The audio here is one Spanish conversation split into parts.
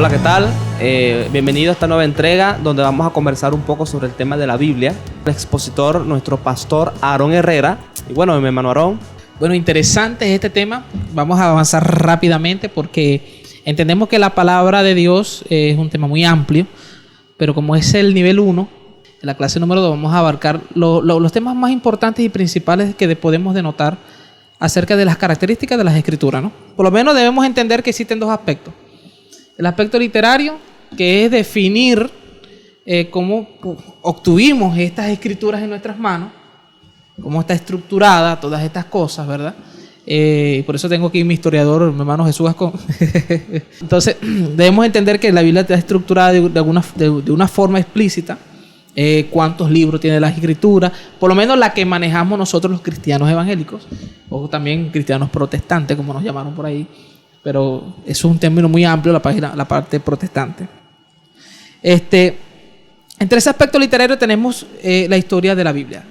Hola, ¿qué tal? Bienvenido a esta nueva entrega donde vamos a conversar un poco sobre el tema de la Biblia. El expositor, nuestro pastor Aarón Herrera. Y bueno, mi hermano Aarón. Bueno, interesante es este tema. Vamos a avanzar rápidamente porque entendemos que la palabra de Dios es un tema muy amplio, pero como es el nivel 1, en la clase número 2 vamos a abarcar los temas más importantes y principales que podemos denotar acerca de las características de las escrituras, ¿no? Por lo menos debemos entender que existen dos aspectos. El aspecto literario, que es definir cómo obtuvimos estas escrituras en nuestras manos, cómo está estructurada todas estas cosas, ¿verdad? Por eso tengo aquí mi historiador, mi hermano Jesús Gascón. Entonces, debemos entender que la Biblia está estructurada de una forma explícita. Cuántos libros tiene la escritura, por lo menos la que manejamos nosotros los cristianos evangélicos, o también cristianos protestantes, como nos llamaron por ahí. Pero eso es un término muy amplio, la parte protestante. Entre ese aspecto literario tenemos la historia de la Biblia.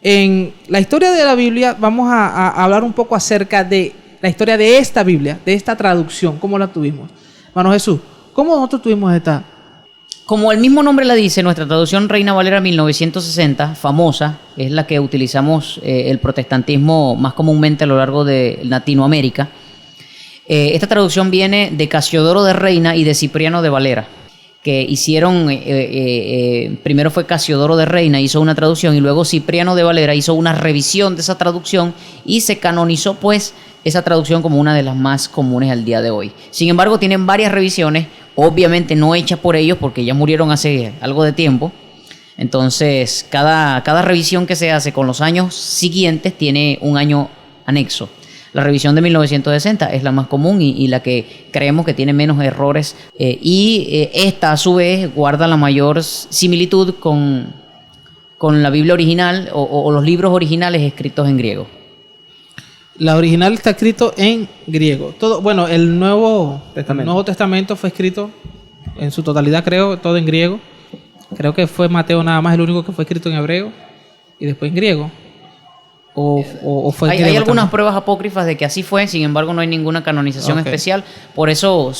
En la historia de la Biblia vamos a hablar un poco acerca de la historia de esta Biblia, de esta traducción, cómo la tuvimos. Hermano Jesús, ¿cómo nosotros tuvimos esta? Como el mismo nombre la dice, nuestra traducción Reina Valera 1960, famosa, es la que utilizamos el protestantismo más comúnmente a lo largo de Latinoamérica. Esta traducción viene de Casiodoro de Reina y de Cipriano de Valera, que hicieron, primero fue Casiodoro de Reina, hizo una traducción, y luego Cipriano de Valera hizo una revisión de esa traducción y se canonizó pues esa traducción como una de las más comunes al día de hoy. Sin embargo, tienen varias revisiones, obviamente no hechas por ellos porque ya murieron hace algo de tiempo. Entonces, cada revisión que se hace con los años siguientes tiene un año anexo. La revisión de 1960 es la más común y la que creemos que tiene menos errores. Esta, a su vez, guarda la mayor similitud con la Biblia original o los libros originales escritos en griego. La original está escrito en griego. Bueno, el Nuevo Testamento fue escrito en su totalidad, creo, todo en griego. Creo que fue Mateo nada más el único que fue escrito en hebreo y después en griego. ¿O fue hay algunas pruebas apócrifas de que así fue, sin embargo no hay ninguna canonización especial. Por eso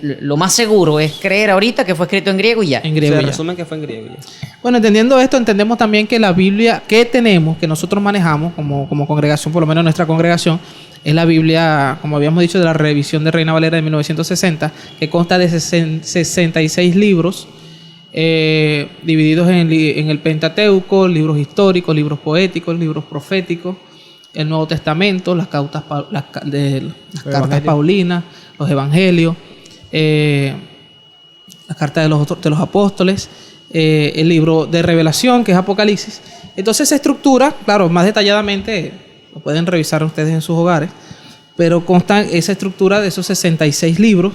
lo más seguro es creer ahorita que fue escrito en griego y ya. En griego. Se resumen que fue en griego ya. Bueno, entendiendo esto, entendemos también que la Biblia que tenemos, que nosotros manejamos como congregación, por lo menos nuestra congregación, es la Biblia, como habíamos dicho, de la revisión de Reina Valera de 1960, que consta de 66 libros, divididos en el Pentateuco, libros históricos, libros poéticos, libros proféticos, el Nuevo Testamento, las cartas paulinas, los evangelios, las cartas de los apóstoles, el libro de Revelación, que es Apocalipsis. Entonces esa estructura, claro, más detalladamente lo pueden revisar ustedes en sus hogares, pero consta esa estructura de esos 66 libros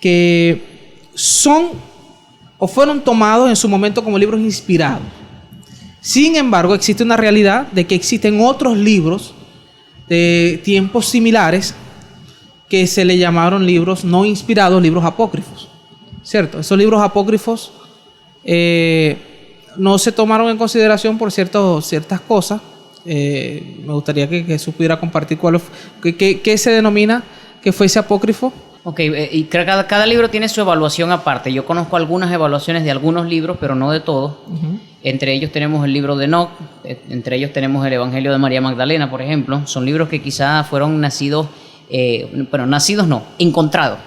que son o fueron tomados en su momento como libros inspirados. Sin embargo, existe una realidad de que existen otros libros de tiempos similares que se le llamaron libros no inspirados, libros apócrifos, ¿cierto? Esos libros apócrifos no se tomaron en consideración por ciertas cosas. Me gustaría que Jesús pudiera compartir qué se denomina que fue ese apócrifo. Ok, y cada libro tiene su evaluación aparte. Yo conozco algunas evaluaciones de algunos libros, pero no de todos. Uh-huh. Entre ellos tenemos el libro de Enoc, entre ellos tenemos el Evangelio de María Magdalena, por ejemplo. Son libros que quizás fueron encontrados.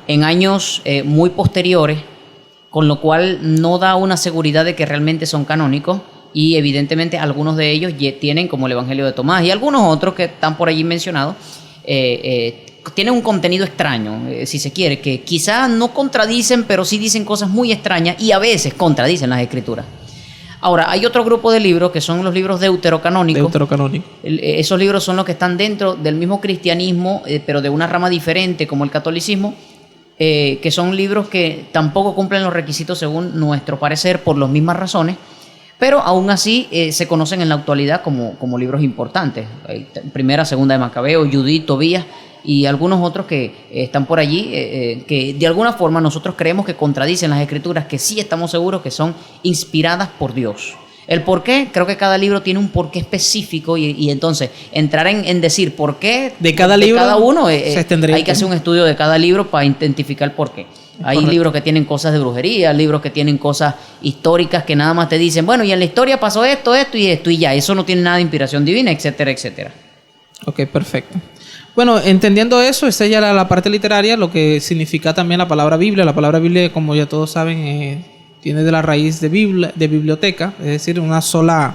En años muy posteriores, con lo cual no da una seguridad de que realmente son canónicos. Y evidentemente algunos de ellos tienen, como el Evangelio de Tomás y algunos otros que están por allí mencionados, tienen un contenido extraño, si se quiere, que quizás no contradicen, pero sí dicen cosas muy extrañas y a veces contradicen las escrituras. Ahora, hay otro grupo de libros que son los libros deuterocanónicos. Esos libros son los que están dentro del mismo cristianismo, pero de una rama diferente, como el catolicismo, que son libros que tampoco cumplen los requisitos según nuestro parecer por las mismas razones, pero aún así se conocen en la actualidad como libros importantes. Primera, Segunda de Macabeo, Judith, Tobías y algunos otros que están por allí, que de alguna forma nosotros creemos que contradicen las escrituras, que sí estamos seguros que son inspiradas por Dios. El por qué, creo que cada libro tiene un porqué específico y entonces entrar en decir por qué de cada libro cada uno, hay que hacer un estudio de cada libro para identificar por qué. Hay libros que tienen cosas de brujería, libros que tienen cosas históricas que nada más te dicen, bueno, y en la historia pasó esto, esto y esto, y ya, eso no tiene nada de inspiración divina, etcétera, etcétera. Ok, perfecto. Bueno, entendiendo eso, esa ya era la parte literaria, lo que significa también la palabra Biblia. La palabra Biblia, como ya todos saben, tiene de la raíz de biblioteca, es decir, una sola,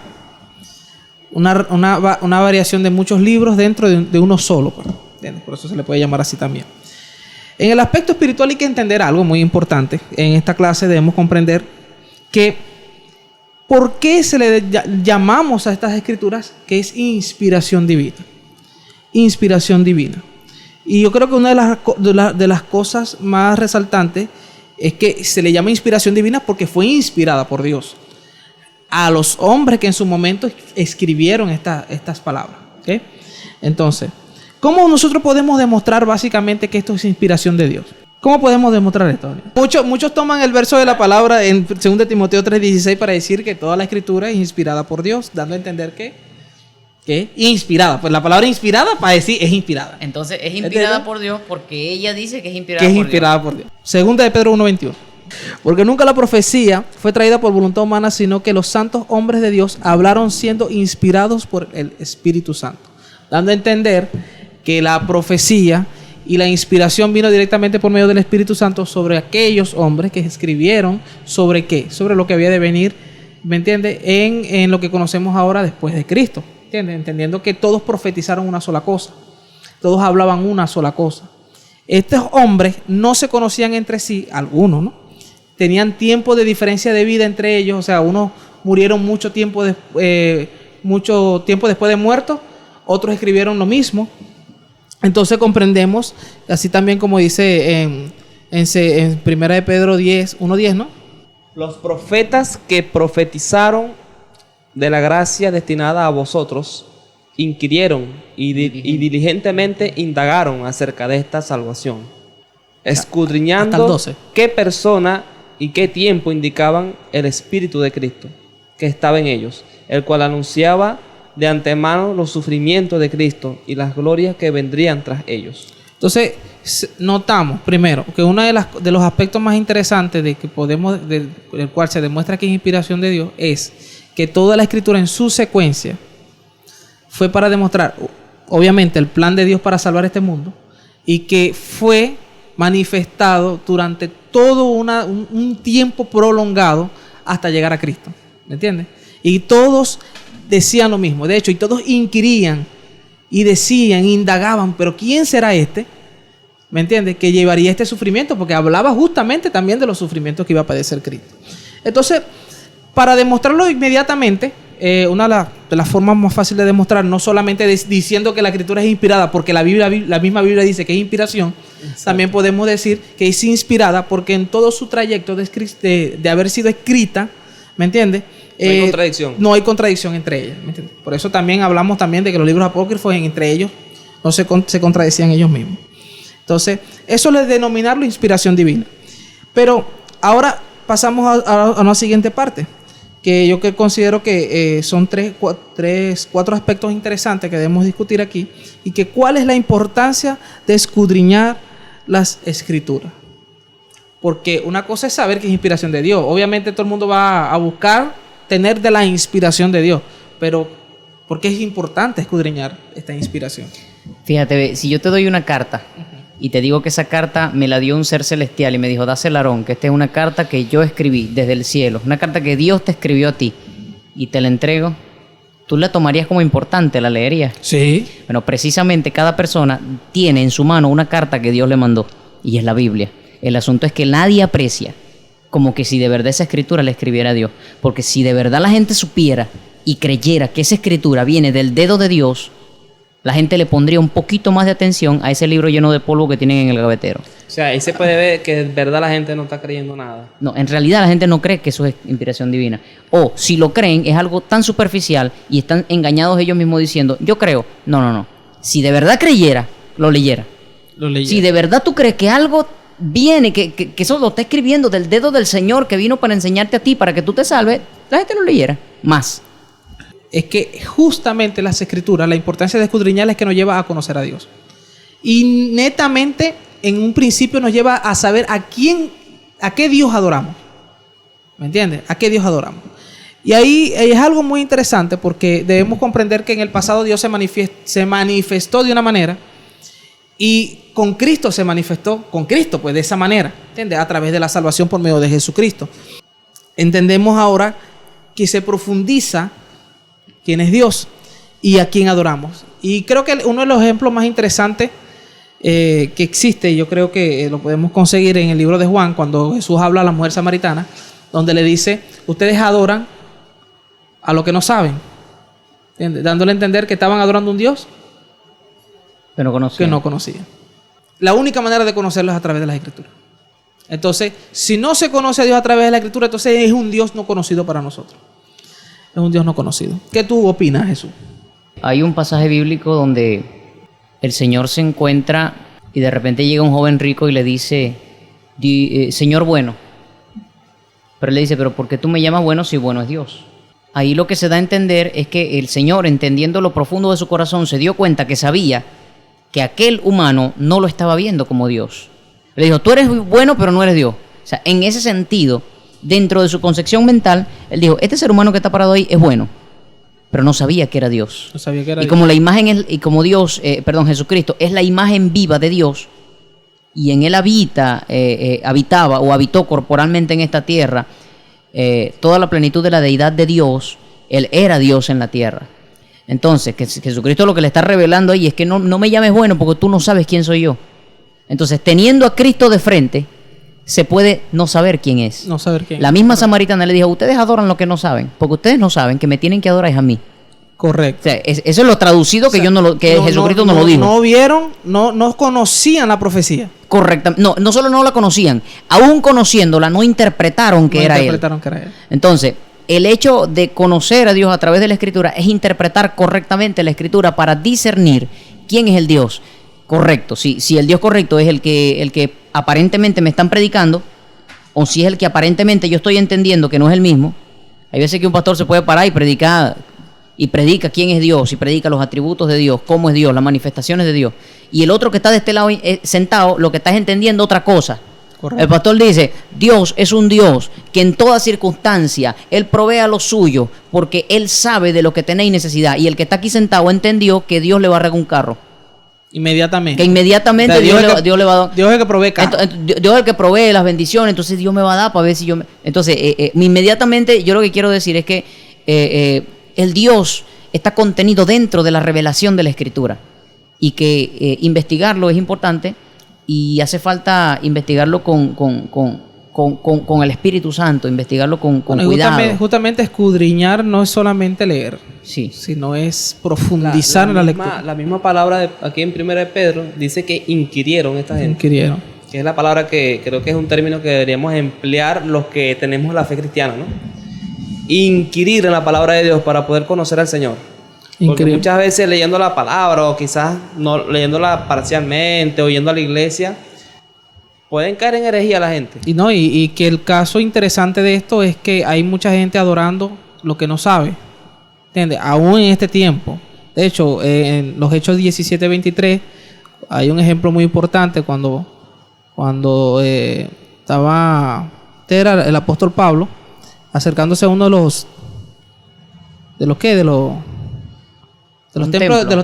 una variación de muchos libros dentro de uno solo. ¿Entiendes? Por eso se le puede llamar así también. En el aspecto espiritual hay que entender algo muy importante. En esta clase debemos comprender que ¿por qué se le llamamos a estas escrituras que es inspiración divina? Inspiración divina. Y yo creo que una de las cosas más resaltantes es que se le llama inspiración divina porque fue inspirada por Dios a los hombres que en su momento escribieron estas palabras. ¿Okay? Entonces, ¿cómo nosotros podemos demostrar básicamente que esto es inspiración de Dios? ¿Cómo podemos demostrar esto? Muchos toman el verso de la palabra en 2 Timoteo 3:16 para decir que toda la escritura es inspirada por Dios, dando a entender que inspirada. Pues la palabra inspirada para decir es inspirada. Entonces es inspirada por Dios porque ella dice que es inspirada por Dios. Segunda de Pedro 1:21. Porque nunca la profecía fue traída por voluntad humana, sino que los santos hombres de Dios hablaron siendo inspirados por el Espíritu Santo. Dando a entender que la profecía y la inspiración vino directamente por medio del Espíritu Santo sobre aquellos hombres que escribieron sobre qué, sobre lo que había de venir, ¿me entiendes? En lo que conocemos ahora después de Cristo, ¿entiendes? Entendiendo que todos profetizaron una sola cosa, todos hablaban una sola cosa. Estos hombres no se conocían entre sí, algunos, ¿no? Tenían tiempo de diferencia de vida entre ellos, o sea, unos murieron mucho tiempo después de muertos, otros escribieron lo mismo. Entonces comprendemos, así también como dice en 1 de Pedro 1:10, ¿no? Los profetas que profetizaron de la gracia destinada a vosotros, inquirieron y diligentemente indagaron acerca de esta salvación, escudriñando hasta el 12. Qué persona y qué tiempo indicaban el Espíritu de Cristo que estaba en ellos, el cual anunciaba de antemano los sufrimientos de Cristo y las glorias que vendrían tras ellos. Entonces, notamos primero que uno de los aspectos más interesantes del cual se demuestra que es inspiración de Dios es que toda la escritura en su secuencia fue para demostrar, obviamente, el plan de Dios para salvar este mundo y que fue manifestado durante todo un tiempo prolongado hasta llegar a Cristo. ¿Me entiendes? Y todos decían lo mismo. De hecho, y todos inquirían y decían, indagaban, pero ¿quién será este? ¿Me entiendes? Que llevaría este sufrimiento, porque hablaba justamente también de los sufrimientos que iba a padecer Cristo. Entonces, para demostrarlo inmediatamente, una de las formas más fáciles de demostrar, no solamente diciendo que la escritura es inspirada, porque la misma Biblia dice que es inspiración. Exacto. También podemos decir que es inspirada porque en todo su trayecto de haber sido escrita, ¿me entiendes? No hay contradicción. No hay contradicción entre ellas, ¿me entiendes? Por eso también hablamos también de que los libros apócrifos entre ellos no se contradecían ellos mismos. Entonces, eso es denominarlo inspiración divina. Pero ahora pasamos a una siguiente parte, que yo considero que son cuatro aspectos interesantes que debemos discutir aquí, y que cuál es la importancia de escudriñar las escrituras. Porque una cosa es saber que es inspiración de Dios. Obviamente todo el mundo va a buscar tener de la inspiración de Dios, pero ¿por qué es importante escudriñar esta inspiración? Fíjate, si yo te doy una carta y te digo que esa carta me la dio un ser celestial y me dijo, dásela a Aarón, que esta es una carta que yo escribí desde el cielo, una carta que Dios te escribió a ti, y te la entrego, ¿tú la tomarías como importante? ¿La leerías? Sí. Bueno, precisamente cada persona tiene en su mano una carta que Dios le mandó, y es la Biblia. El asunto es que nadie aprecia como que si de verdad esa escritura la escribiera Dios. Porque si de verdad la gente supiera y creyera que esa escritura viene del dedo de Dios, la gente le pondría un poquito más de atención a ese libro lleno de polvo que tienen en el gavetero. O sea, ahí se puede ver que de verdad la gente no está creyendo nada. No, en realidad la gente no cree que eso es inspiración divina. O si lo creen, es algo tan superficial y están engañados ellos mismos diciendo, yo creo. No. Si de verdad creyera, lo leyera. Si de verdad tú crees que algo viene, que eso lo está escribiendo del dedo del Señor que vino para enseñarte a ti, para que tú te salves, la gente lo leyera. más. Es que justamente las escrituras, la importancia de escudriñarlas es que nos lleva a conocer a Dios. Y netamente, en un principio nos lleva a saber a qué Dios adoramos. ¿Me entiendes? ¿A qué Dios adoramos? Y ahí es algo muy interesante porque debemos comprender que en el pasado Dios se manifestó de una manera y con Cristo se manifestó, con Cristo pues de esa manera, ¿entiendes? A través de la salvación por medio de Jesucristo. Entendemos ahora que se profundiza quién es Dios y a quién adoramos. Y creo que uno de los ejemplos más interesantes que existe, yo creo que lo podemos conseguir en el libro de Juan, cuando Jesús habla a la mujer samaritana, donde le dice, ustedes adoran a lo que no saben, ¿entiendes? Dándole a entender que estaban adorando a un Dios que no conocían. La única manera de conocerlo es a través de las Escrituras. Entonces, si no se conoce a Dios a través de la Escritura, entonces es un Dios no conocido para nosotros. Es un Dios no conocido. ¿Qué tú opinas, Jesús? Hay un pasaje bíblico donde el Señor se encuentra y de repente llega un joven rico y le dice, Señor bueno. Pero él le dice, pero ¿por qué tú me llamas bueno si bueno es Dios? Ahí lo que se da a entender es que el Señor, entendiendo lo profundo de su corazón, se dio cuenta que sabía que aquel humano no lo estaba viendo como Dios. Le dijo, tú eres bueno, pero no eres Dios. O sea, en ese sentido, dentro de su concepción mental, él dijo, este ser humano que está parado ahí es bueno, pero no sabía que era Dios. No sabía que era y Dios. Como la imagen y como Dios, Jesucristo es la imagen viva de Dios, y en él habitaba o habitó corporalmente en esta tierra toda la plenitud de la deidad de Dios, él era Dios en la tierra. Entonces, que Jesucristo lo que le está revelando ahí es que no me llames bueno porque tú no sabes quién soy yo. Entonces, teniendo a Cristo de frente, se puede no saber quién es. No saber quién. La misma samaritana le dijo, ustedes adoran lo que no saben, porque ustedes no saben que me tienen que adorar es a mí. Correcto. O sea, eso es lo traducido que Jesucristo no lo dijo. No vieron, no conocían la profecía. Correcto. No solo no la conocían, aún conociéndola, no interpretaron que era él. Entonces, el hecho de conocer a Dios a través de la Escritura es interpretar correctamente la Escritura para discernir quién es el Dios correcto. Si el Dios correcto es el que aparentemente me están predicando, o si es el que aparentemente yo estoy entendiendo que no es el mismo. Hay veces que un pastor se puede parar y predica quién es Dios, y predica los atributos de Dios, cómo es Dios, las manifestaciones de Dios. Y el otro que está de este lado sentado, lo que está es entendiendo otra cosa. Correcto. El pastor dice, Dios es un Dios que en toda circunstancia Él provee a lo suyo, porque Él sabe de lo que tenéis necesidad. Y el que está aquí sentado entendió que Dios le va a regar un carro. Inmediatamente. Que inmediatamente, o sea, Dios le va a dar. Dios es el que provee carro. Dios es el que provee las bendiciones, entonces Dios me va a dar para ver si yo... Entonces, inmediatamente yo lo que quiero decir es que el Dios está contenido dentro de la revelación de la Escritura, y que investigarlo es importante, y hace falta investigarlo con el Espíritu Santo, investigarlo con cuidado. Justamente escudriñar no es solamente leer, sí, sino es profundizar en la lectura. La misma palabra aquí en 1 Pedro dice que inquirieron esta gente. Inquirieron. Que es la palabra que creo que es un término que deberíamos emplear los que tenemos la fe cristiana, ¿no? Inquirir en la palabra de Dios para poder conocer al Señor. Porque muchas veces leyendo la palabra, o quizás no leyéndola parcialmente, o yendo a la iglesia, pueden caer en herejía la gente. Y que el caso interesante de esto es que hay mucha gente adorando lo que no sabe, ¿entiendes? Aún en este tiempo. De hecho, en los Hechos 17:23 hay un ejemplo muy importante cuando era el apóstol Pablo acercándose a uno de los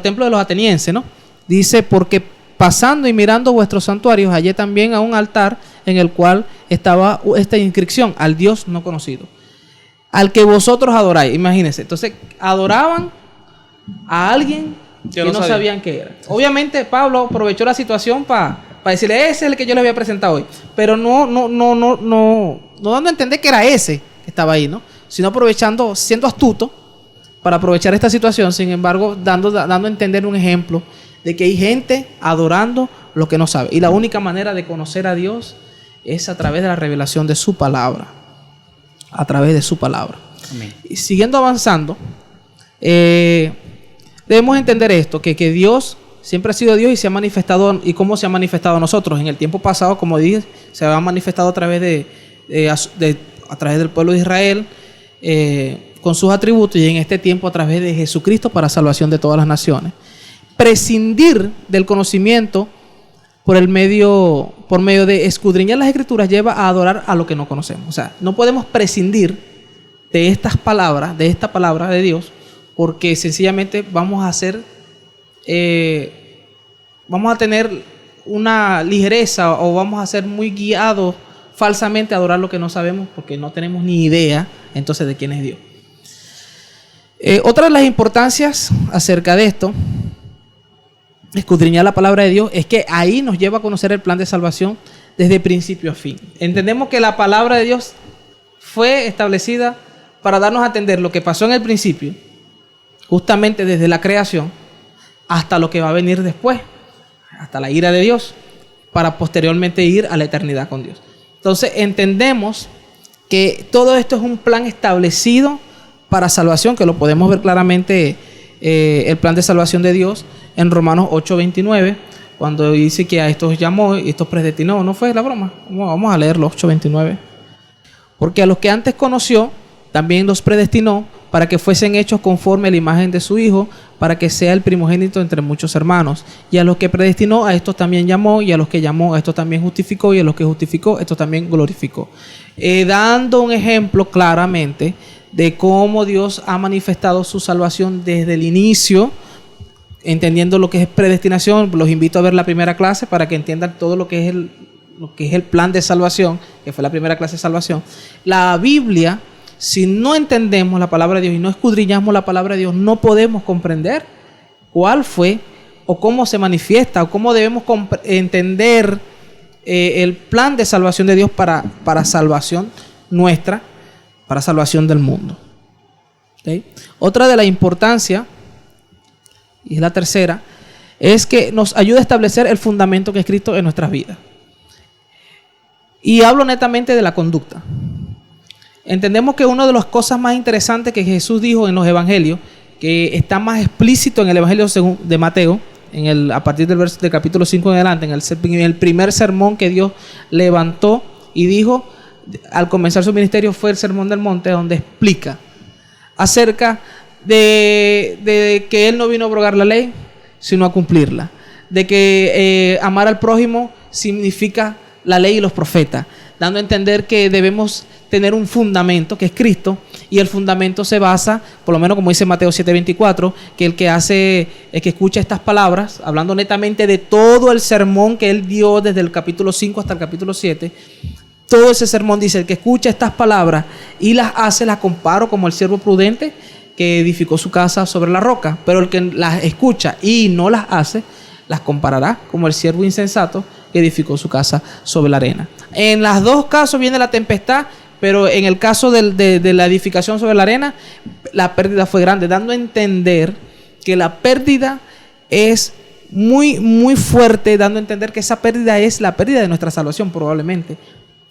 templos de los atenienses, ¿no? Dice, porque pasando y mirando vuestros santuarios, hallé también a un altar en el cual estaba esta inscripción: al Dios no conocido, al que vosotros adoráis. Imagínense. Entonces, adoraban a alguien que no sabían qué era. Obviamente, Pablo aprovechó la situación para decirle, ese es el que yo les había presentado hoy. Pero no dando a entender que era ese que estaba ahí, ¿no? Sino aprovechando, siendo astuto para aprovechar esta situación. Sin embargo, dando a entender un ejemplo de que hay gente adorando lo que no sabe. Y la única manera de conocer a Dios es a través de la revelación de su palabra. A través de su palabra. Amén. Y siguiendo avanzando, debemos entender esto, que Dios siempre ha sido Dios y se ha manifestado. ¿Y cómo se ha manifestado a nosotros? En el tiempo pasado, como dije, se ha manifestado a través del pueblo de Israel, con sus atributos y en este tiempo a través de Jesucristo para salvación de todas las naciones. Prescindir del conocimiento por medio de escudriñar las Escrituras lleva a adorar a lo que no conocemos. O sea, no podemos prescindir de esta palabra de Dios, porque sencillamente vamos a tener una ligereza o vamos a ser muy guiados falsamente a adorar lo que no sabemos porque no tenemos ni idea entonces de quién es Dios. Otra de las importancias acerca de esto, escudriñar la palabra de Dios, es que ahí nos lleva a conocer el plan de salvación desde principio a fin. Entendemos que la palabra de Dios fue establecida para darnos a entender lo que pasó en el principio, justamente desde la creación, hasta lo que va a venir después, hasta la ira de Dios, para posteriormente ir a la eternidad con Dios. Entonces entendemos que todo esto es un plan establecido para salvación, que lo podemos ver claramente, el plan de salvación de Dios en Romanos 8:29, cuando dice que a estos llamó y estos predestinó. ¿No fue la broma? Vamos a leerlo, 8:29. Porque a los que antes conoció, también los predestinó para que fuesen hechos conforme a la imagen de su Hijo, para que sea el primogénito entre muchos hermanos. Y a los que predestinó, a estos también llamó, y a los que llamó, a estos también justificó, y a los que justificó, a estos también glorificó. Dando un ejemplo claramente de cómo Dios ha manifestado su salvación desde el inicio, entendiendo lo que es predestinación. Los invito a ver la primera clase para que entiendan todo lo que es el plan de salvación, que fue la primera clase de salvación. La Biblia, si no entendemos la palabra de Dios y no escudriñamos la palabra de Dios, no podemos comprender cuál fue o cómo se manifiesta o cómo debemos entender el plan de salvación de Dios para salvación nuestra, para salvación del mundo. ¿Okay? Otra de la importancia, y es la tercera, es que nos ayuda a establecer el fundamento que es Cristo en nuestras vidas. Y hablo netamente de la conducta. Entendemos que una de las cosas más interesantes que Jesús dijo en los evangelios, que está más explícito en el evangelio de Mateo, a partir del capítulo 5 en adelante, en el primer sermón que Dios levantó y dijo al comenzar su ministerio, fue el Sermón del Monte, donde explica acerca de que Él no vino a abrogar la ley, sino a cumplirla. De que amar al prójimo significa la ley y los profetas, dando a entender que debemos tener un fundamento que es Cristo, y el fundamento se basa, por lo menos como dice Mateo 7:24, que el que escucha estas palabras, hablando netamente de todo el sermón que Él dio desde el capítulo 5 hasta el capítulo 7, todo ese sermón dice: el que escucha estas palabras y las hace, las comparo como el siervo prudente que edificó su casa sobre la roca. Pero el que las escucha y no las hace, las comparará como el siervo insensato que edificó su casa sobre la arena. En los dos casos viene la tempestad, pero en el caso de la edificación sobre la arena, la pérdida fue grande, dando a entender que la pérdida es muy, muy fuerte, dando a entender que esa pérdida es la pérdida de nuestra salvación probablemente.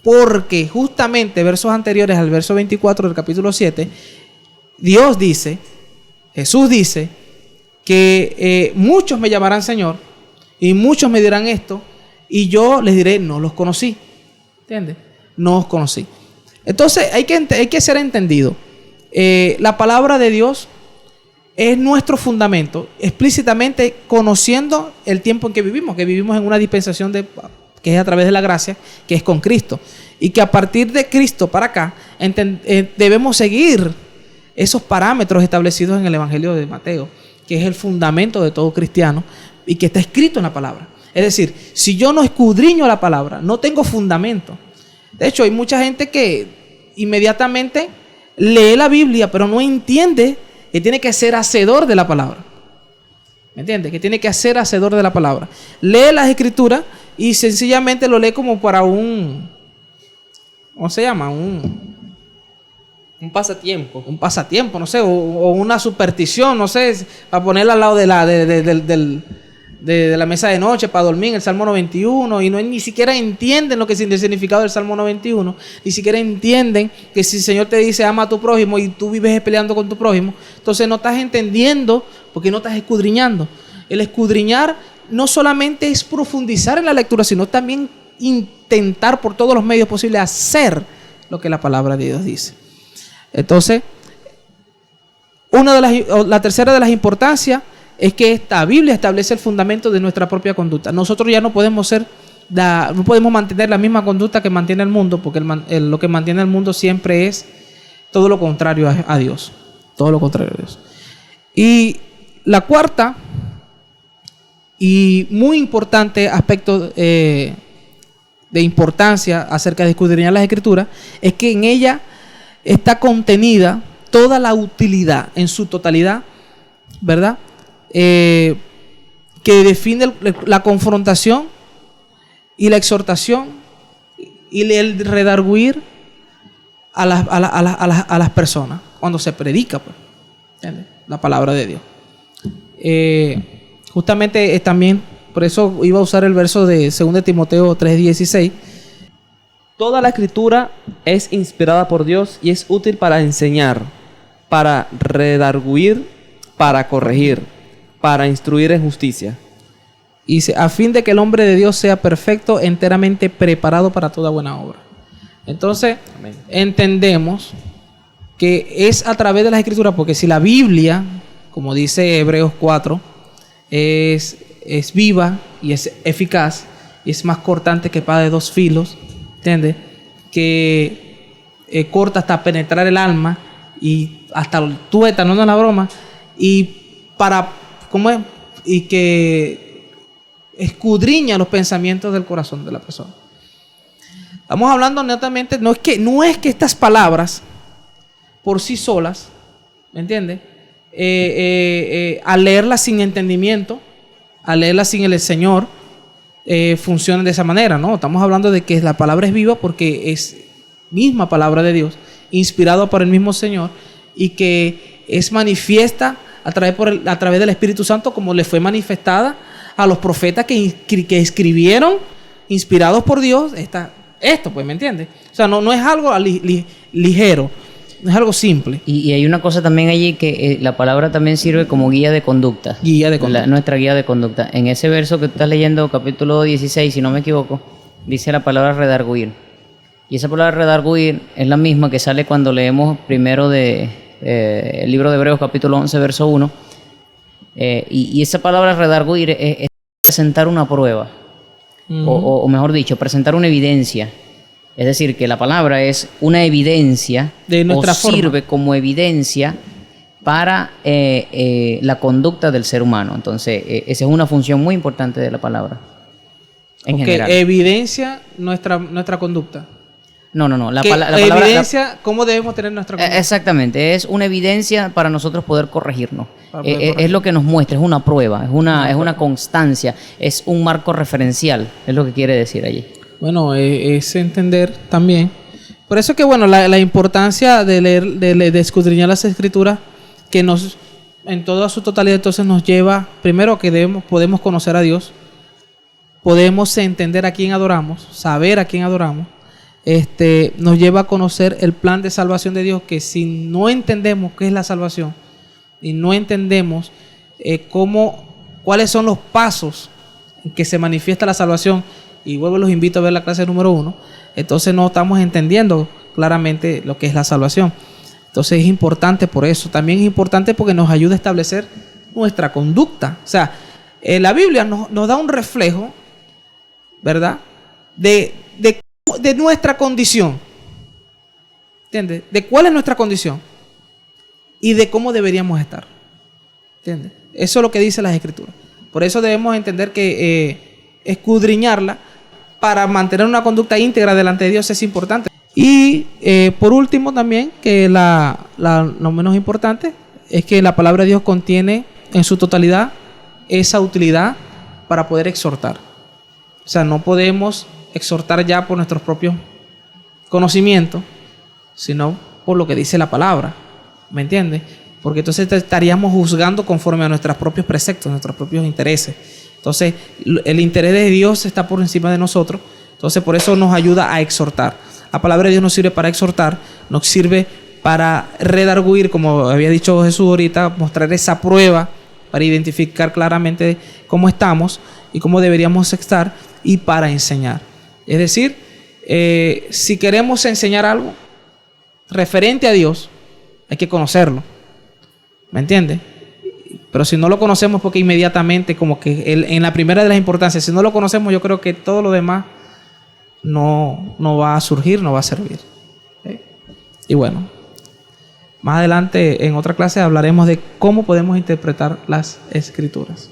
Porque justamente versos anteriores al verso 24 del capítulo 7, Jesús dice que muchos me llamarán Señor y muchos me dirán esto, y yo les diré: no los conocí. ¿Entiendes? No os conocí. Entonces hay que ser entendido. La palabra de Dios es nuestro fundamento, explícitamente conociendo el tiempo en que vivimos en una dispensación que es a través de la gracia, que es con Cristo, y que a partir de Cristo para acá debemos seguir esos parámetros establecidos en el Evangelio de Mateo, que es el fundamento de todo cristiano y que está escrito en la palabra. Es decir, si yo no escudriño la palabra, no tengo fundamento. De hecho, hay mucha gente que inmediatamente lee la Biblia, pero no entiende que tiene que ser hacedor de la palabra. ¿Me entiendes? Que tiene que ser hacedor de la palabra. Lee las Escrituras y sencillamente lo lee como para ¿cómo se llama? Un pasatiempo. Un pasatiempo, no sé, o una superstición, no sé, para ponerla al lado de la mesa de noche, para dormir, el Salmo 91, y ni siquiera entienden lo que es el significado del Salmo 91, ni siquiera entienden que si el Señor te dice ama a tu prójimo y tú vives peleando con tu prójimo, entonces no estás entendiendo porque no estás escudriñando. El escudriñar no solamente es profundizar en la lectura, sino también intentar por todos los medios posibles hacer lo que la palabra de Dios dice. Entonces, La tercera de las importancias es que esta Biblia establece el fundamento de nuestra propia conducta. Nosotros ya no podemos no podemos mantener la misma conducta que mantiene el mundo, porque lo que mantiene el mundo siempre es todo lo contrario a Dios. Todo lo contrario a Dios. Y la cuarta y muy importante aspecto de importancia acerca de escudriñar las Escrituras es que en ella está contenida toda la utilidad en su totalidad, ¿verdad? Que define la confrontación y la exhortación y el redarguir a las personas cuando se predica, pues, ¿entiendes? La palabra de Dios. Justamente también, por eso iba a usar el verso de 2 Timoteo 3:16. Toda la Escritura es inspirada por Dios y es útil para enseñar, para redarguir, para corregir, para instruir en justicia. Y a fin de que el hombre de Dios sea perfecto, enteramente preparado para toda buena obra. Entonces, amén, entendemos que es a través de las Escrituras, porque si la Biblia, como dice Hebreos 4, es viva y es eficaz y es más cortante que espada de dos filos, ¿entiendes? Que corta hasta penetrar el alma y hasta el tuétano, no es la broma, y y que escudriña los pensamientos del corazón de la persona. Estamos hablando netamente, no es que estas palabras por sí solas, ¿me entiendes? Al leerlas sin entendimiento, al leerlas sin el Señor, funcionan de esa manera, ¿no? Estamos hablando de que la palabra es viva porque es misma palabra de Dios, inspirada por el mismo Señor, y que es manifiesta a través del Espíritu Santo, como le fue manifestada a los profetas que escribieron, inspirados por Dios, esto, pues, ¿me entiendes? O sea, no es algo ligero, no es algo simple. Y hay una cosa también allí que la palabra también sirve como guía de conducta. Nuestra guía de conducta. En ese verso que tú estás leyendo, capítulo 16, si no me equivoco, dice la palabra redarguir. Y esa palabra redarguir es la misma que sale cuando leemos primero el libro de Hebreos, capítulo 11, verso 1. Y esa palabra redarguir es presentar una prueba. O mejor dicho, presentar una evidencia. Es decir, que la palabra es una evidencia de nuestra forma. Sirve como evidencia para la conducta del ser humano. Entonces, esa es una función muy importante de la palabra. En general. Evidencia nuestra conducta. No. La palabra evidencia cómo debemos tener nuestra conducta. Exactamente. Es una evidencia para nosotros poder corregirnos. Es lo que nos muestra, es una prueba, es una constancia, es un marco referencial, es lo que quiere decir allí. Bueno, es entender también. Por eso que, bueno, la importancia de leer, de escudriñar las Escrituras, que en toda su totalidad, entonces nos lleva, primero, que podemos conocer a Dios, podemos entender a quién adoramos, saber a quién adoramos, nos lleva a conocer el plan de salvación de Dios, que si no entendemos qué es la salvación y no entendemos cuáles son los pasos en que se manifiesta la salvación, y vuelvo, los invito a ver la clase número 1, entonces no estamos entendiendo claramente lo que es la salvación. Entonces es importante por eso. También es importante porque nos ayuda a establecer nuestra conducta. O sea, la Biblia nos da un reflejo, ¿verdad?, de nuestra condición. ¿Entiendes? De cuál es nuestra condición y de cómo deberíamos estar. ¿Entiendes? Eso es lo que dice las Escrituras. Por eso debemos entender que escudriñarla para mantener una conducta íntegra delante de Dios es importante. Y por último también, que lo menos importante, es que la palabra de Dios contiene en su totalidad esa utilidad para poder exhortar. O sea, no podemos exhortar ya por nuestros propios conocimientos, sino por lo que dice la palabra. ¿Me entiendes? Porque entonces estaríamos juzgando conforme a nuestros propios preceptos, nuestros propios intereses. Entonces, el interés de Dios está por encima de nosotros. Entonces, por eso nos ayuda a exhortar. La palabra de Dios nos sirve para exhortar, nos sirve para redarguir, como había dicho Jesús ahorita, mostrar esa prueba para identificar claramente cómo estamos y cómo deberíamos estar, y para enseñar. Es decir, si queremos enseñar algo referente a Dios, hay que conocerlo. ¿Me entiendes? Pero si no lo conocemos, porque inmediatamente, como que en la primera de las importancias, si no lo conocemos, yo creo que todo lo demás no va a surgir, no va a servir. ¿Okay? Y bueno, más adelante en otra clase hablaremos de cómo podemos interpretar las Escrituras.